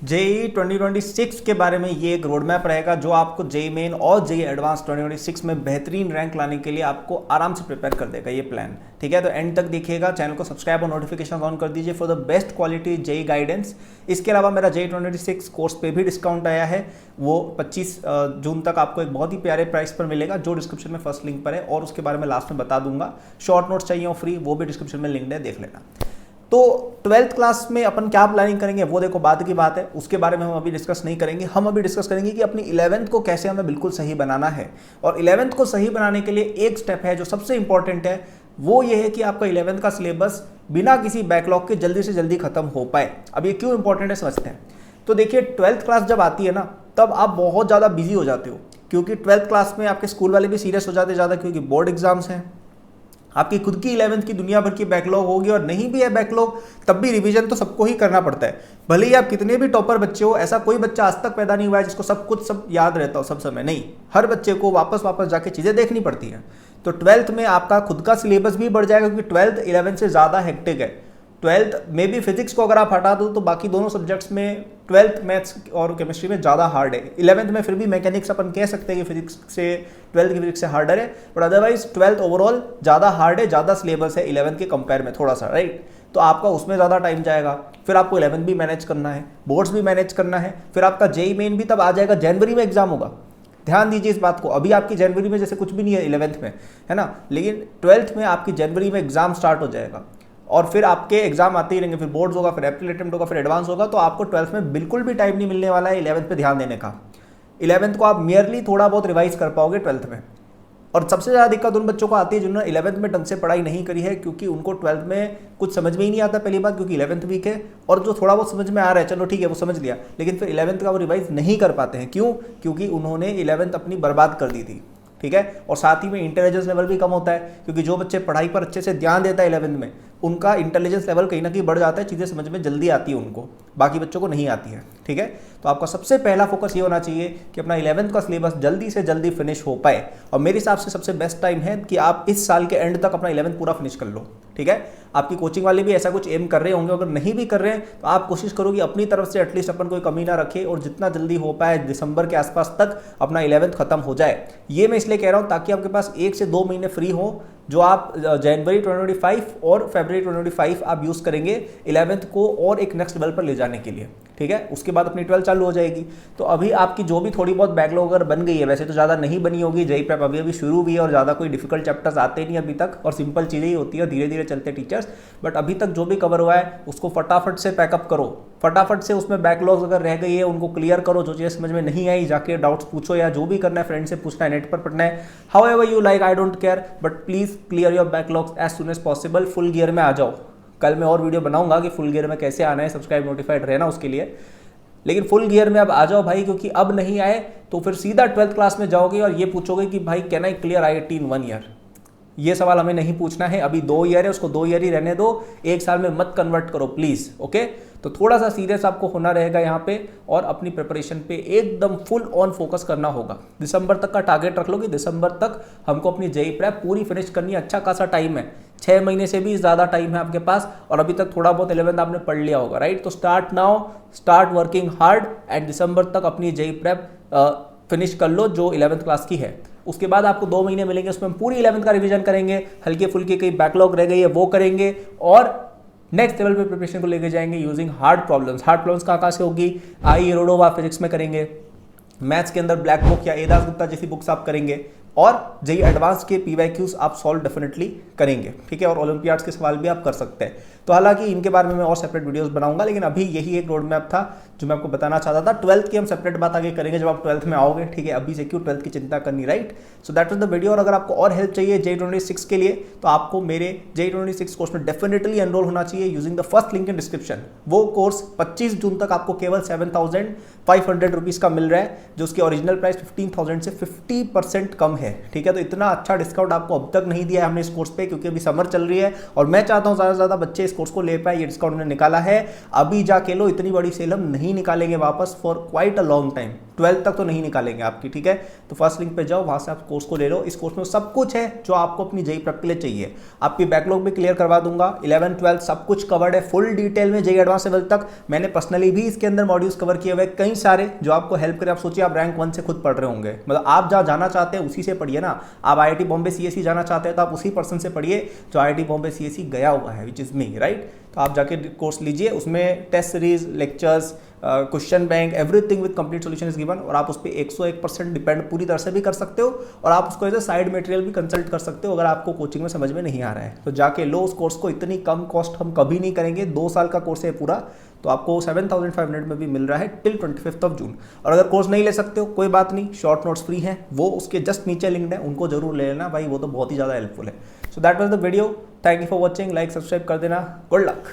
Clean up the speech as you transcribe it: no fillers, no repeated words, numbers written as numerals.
JEE 2026 के बारे में ये एक रोड मैप रहेगा जो आपको जेई मेन और जेई एडवांस 2026 में बेहतरीन रैंक लाने के लिए आपको आराम से प्रिपेयर कर देगा ये प्लान। ठीक है, तो एंड तक देखिएगा, चैनल को सब्सक्राइब और नोटिफिकेशन ऑन कर दीजिए for the best quality JEE guidance. इसके अलावा मेरा जेई 2026 कोर्स पे भी डिस्काउंट आया है, वो 25 जून तक आपको एक बहुत ही प्यारे प्राइस पर मिलेगा जो डिस्क्रिप्शन में फर्स्ट लिंक पर है, और उसके बारे में लास्ट में बता दूंगा। शॉर्ट नोट्स चाहिए हो फ्री, वो भी डिस्क्रिप्शन में लिंक है, देख लेना। तो 12th क्लास में अपन क्या प्लानिंग करेंगे वो देखो बाद की बात है, उसके बारे में हम अभी डिस्कस नहीं करेंगे। हम अभी डिस्कस करेंगे कि अपनी 11th को कैसे हमें बिल्कुल सही बनाना है। और 11th को सही बनाने के लिए एक स्टेप है जो सबसे इंपॉर्टेंट है, वो ये है कि आपका 11th का सिलेबस बिना किसी बैकलॉग के जल्दी से जल्दी खत्म हो पाए। अब ये क्यों इंपॉर्टेंट है समझते हैं। तो देखिए 12th क्लास जब आती है ना, तब आप बहुत ज़्यादा बिजी हो जाते हो, क्योंकि 12th क्लास में आपके स्कूल वाले भी सीरियस हो जाते ज़्यादा, क्योंकि बोर्ड एग्जाम्स हैं, आपकी खुद की 11th की दुनिया भर की बैकलॉग होगी, और नहीं भी है बैकलॉग तब भी रिवीजन तो सबको ही करना पड़ता है। भले ही आप कितने भी टॉपर बच्चे हो, ऐसा कोई बच्चा आज तक पैदा नहीं हुआ है जिसको सब कुछ सब याद रहता हो सब समय, नहीं। हर बच्चे को वापस वापस जाके चीज़ें देखनी पड़ती हैं। तो 12th में आपका खुद का सिलेबस भी बढ़ जाएगा, क्योंकि 12th 11th से ज़्यादा हेक्टिक है। 12th में भी फिजिक्स को अगर आप हटा दो तो बाकी दोनों सब्जेक्ट्स में 12th मैथ्स और केमिस्ट्री में ज़्यादा हार्ड है। 11th में फिर भी मैकेनिक्स अपन कह सकते हैं कि फिजिक्स से 12th की फिजिक्स से हार्डर है, बट अदरवाइज 12th ओवरऑल ज़्यादा हार्ड है, ज़्यादा सिलेबस है 11th के कंपेयर में थोड़ा सा, राइट। तो आपका उसमें ज़्यादा टाइम जाएगा, फिर आपको 11th भी मैनेज करना है, बोर्ड्स भी मैनेज करना है, फिर आपका जेई मेन भी तब आ जाएगा, जनवरी में एग्जाम होगा। ध्यान दीजिए इस बात को, अभी आपकी जनवरी में जैसे कुछ भी नहीं है 11th में, है ना, लेकिन 12th में आपकी जनवरी में एग्जाम स्टार्ट हो जाएगा, और फिर आपके एग्जाम आते ही रहेंगे, फिर बोर्ड्स होगा, फिर अप्रैल अटेम्प्ट होगा, फिर एडवांस होगा। तो आपको 12th में बिल्कुल भी टाइम नहीं मिलने वाला है 11th पे ध्यान देने का। 11th को आप मियरली थोड़ा बहुत रिवाइज कर पाओगे 12th में। और सबसे ज़्यादा दिक्कत उन बच्चों को आती है जिन्होंने 11th में ढंग से पढ़ाई नहीं करी है, क्योंकि उनको 12th में कुछ समझ में ही नहीं आता, पहली बात, क्योंकि 11th वीक है। और जो थोड़ा बहुत समझ में आ रहा है चलो ठीक है वो समझ लिया, लेकिन फिर 11th का वो रिवाइज नहीं कर पाते हैं। क्यों? क्योंकि उन्होंने 11th अपनी बर्बाद कर दी थी। ठीक है, और साथ ही में इंटेलिजेंस लेवल भी कम होता है, क्योंकि जो बच्चे पढ़ाई पर अच्छे से ध्यान देता है 11th में, उनका इंटेलिजेंस लेवल कहीं ना कहीं बढ़ जाता है, चीज़ें समझ में जल्दी आती है उनको, बाकी बच्चों को नहीं आती है। ठीक है, तो आपका सबसे पहला फोकस ये होना चाहिए कि अपना 11th का सिलेबस जल्दी से जल्दी फिनिश हो पाए। और मेरे हिसाब से सबसे बेस्ट टाइम है कि आप इस साल के एंड तक अपना 11th पूरा फिनिश कर लो। ठीक है, आपकी कोचिंग वाले भी ऐसा कुछ एम कर रहे होंगे, अगर नहीं भी कर रहे हैं तो आप कोशिश करो कि अपनी तरफ से एटलीस्ट अपन कोई कमी ना रखे, और जितना जल्दी हो पाए दिसंबर के आसपास तक अपना 11th खत्म हो जाए। ये मैं इसलिए कह रहा हूँ ताकि आपके पास 1 से 2 महीने फ्री हो, जो आप जनवरी 2025 और फरवरी 2025 आप यूज़ करेंगे 11th को और एक नेक्स्ट लेवल पर ले जाने के लिए। ठीक है, उसके बाद अपनी 12th चालू हो जाएगी। तो अभी आपकी जो भी थोड़ी बहुत बैकलॉग अगर बन गई है, वैसे तो ज़्यादा नहीं बनी होगी, जेई प्रेप अभी अभी शुरू हुई है और ज़्यादा कोई डिफिकल्ट चैप्टर्स आते नहीं अभी तक, और सिंपल चीज़ें ही होती है, धीरे धीरे चलते टीचर्स। बट अभी तक जो भी कवर हुआ है उसको फटाफट से पैकअप करो, फटाफट से उसमें बैकलॉग्स अगर रह गई है उनको क्लियर करो, जो चीज़ें समझ में नहीं आई जाके डाउट्स पूछो, या जो भी करना है फ्रेंड से पूछना है, नेट पर पढ़ना है, however you like, I don't care, but please clear your backlogs as soon as possible. Full gear में आ जाओ। कल मैं और वीडियो बनाऊंगा कि फुल गियर में कैसे आना है, सब्सक्राइब नोटिफाइड रहना उसके लिए, लेकिन फुल गियर में अब आ जाओ भाई, क्योंकि अब नहीं आए तो फिर सीधा 12th क्लास में जाओगे और ये पूछोगे कि भाई can I clear IIT in 1 year. ये सवाल हमें नहीं पूछना है। अभी 2 ईयर है, उसको 2 ईयर ही रहने दो, 1 साल में मत कन्वर्ट करो प्लीज़। ओके, तो थोड़ा सा सीरियस आपको होना रहेगा यहाँ पे, और अपनी प्रिपरेशन पे एकदम फुल ऑन फोकस करना होगा। दिसंबर तक का टारगेट रख लो कि दिसंबर तक हमको अपनी जेई प्रेप पूरी फिनिश करनी है। अच्छा खासा टाइम है, 6 महीने से भी ज़्यादा टाइम है आपके पास, और अभी तक थोड़ा बहुत 11th आपने पढ़ लिया होगा, राइट। तो start now, start working hard, and दिसंबर तक अपनी जेई प्रेप फिनिश कर लो जो 11th क्लास की है। उसके बाद आपको 2 महीने मिलेंगे, उसमें हम पूरी 11th का रिवीजन करेंगे, हल्के फुल्के कई बैकलॉग रह गई है वो करेंगे, और नेक्स्ट लेवल पे प्रिपरेशन को लेके जाएंगे using hard problems. Hard problems कहाँ से होगी? आई रोडोवा फिजिक्स में करेंगे, मैथ्स के अंदर ब्लैक बुक या एदास गुप्ता जैसी बुक्स आप करेंगे, और जेई एडवांस के PYQs आप सॉल्व डेफिनेटली करेंगे। ठीक है, और ओलंपियाड्स के सवाल भी आप कर सकते हैं। तो हालांकि इनके बारे में मैं और सेपरेट वीडियोस बनाऊंगा, लेकिन अभी यही एक रोड मैप था जो मैं आपको बताना चाहता था। 12th की हम सेपरेट बात आगे करेंगे जब आप 12th में आओगे। ठीक है, अभी से क्यों 12th की चिंता करनी, right. So that was the video. और अगर आपको और हेल्प चाहिए जेई 26 के लिए, तो आपको मेरे जेई 26 कोर्स में डेफिनेटली एनरोल होना चाहिए using the first link in description. वो कोर्स 25 जून तक आपको केवल 7,500 रुपीज़ का मिल रहा है, जो उसकी ओरिजिनल प्राइस 15,000 से 50% कम है। है, ठीक है। तो इतना अच्छा डिस्काउंट आपको अब तक नहीं दिया है हमने इस कोर्स पे, क्योंकि अभी समर चल रही है और मैं चाहता हूँ ज़्यादा से ज़्यादा बच्चे इस कोर्स को ले पाए। ये डिस्काउंट हमने निकाला है, अभी जाके लो, इतनी बड़ी सेल हम नहीं निकालेंगे वापस for quite a long time, 12 तक तो नहीं निकालेंगे आपकी, ठीक है। तो फर्स्ट लिंक पे जाओ, वहाँ से आप कोर्स को ले लो। इस कोर्स में सब कुछ है जो आपको अपनी जेईई प्रेप के लिए चाहिए। आपकी बैकलॉग भी क्लियर करवा दूंगा, 11 12 सब कुछ कवर्ड है फुल डिटेल में, जेईई एडवांस लेवल तक। मैंने पर्सनली भी इसके अंदर मॉड्यूल्स कवर किए हुए कई सारे जो आपको हेल्प करें। आप सोचिए आप रैंक 1 से खुद पढ़ रहे होंगे, मतलब आप जहाँ जाना चाहते हैं उसी से पढ़िए ना। आप आईआईटी बॉम्बे सीएसई जाना चाहते हैं तो आप उसी पर्सन से पढ़िए जो आईआईटी बॉम्बे सीएसई गया हुआ है, विच इज़ मी, राइट। तो आप जाके कोर्स लीजिए, उसमें test series, lectures, question bank, everything with complete solution is given. और आप उस पर 101% डिपेंड पूरी तरह से भी कर सकते हो और आप उसको एज ए साइड मटेरियल भी कंसल्ट कर सकते हो अगर आपको कोचिंग में समझ में नहीं आ रहा है तो जाके लो उस कोर्स को। इतनी कम कॉस्ट हम कभी नहीं करेंगे, 2 साल का कोर्स है पूरा, तो आपको 7500 में भी मिल रहा है टिल 25 जून। और अगर कोर्स नहीं ले सकते हो कोई बात नहीं, शॉर्ट नोट्स फ्री हैं, वो उसके जस्ट नीचे लिंक्ड है, उनको जरूर ले लेना भाई, वो तो बहुत ही ज़्यादा हेल्पफुल है। So that was the video, thank you for watching, like subscribe कर देना, गुड लक।